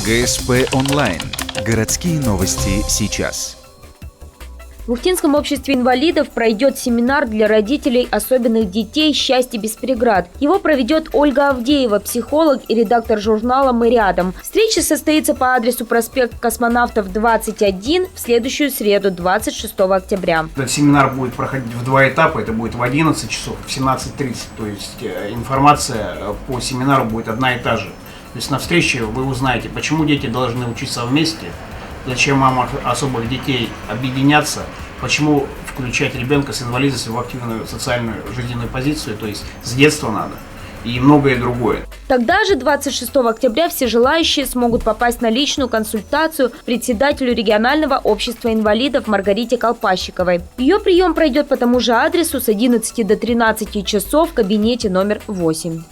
ГСП онлайн. Городские новости сейчас. В Ухтинском обществе инвалидов пройдет семинар для родителей особенных детей «Счастье без преград». Его проведет Ольга Авдеева, психолог и редактор журнала «Мы рядом». Встреча состоится по адресу проспект Космонавтов, 21 в следующую среду, 26 октября. Этот семинар будет проходить в два этапа. Это будет в 11 часов, в 17:30. То есть информация по семинару будет одна и та же. То есть на встрече вы узнаете, почему дети должны учиться вместе, зачем мамам особых детей объединяться, почему включать ребенка с инвалидностью в активную социальную жизненную позицию, то есть с детства надо, и многое другое. Тогда же 26 октября все желающие смогут попасть на личную консультацию к председателю регионального общества инвалидов Маргарите Колпащиковой. Ее прием пройдет по тому же адресу с 11 до 13 часов в кабинете номер 8.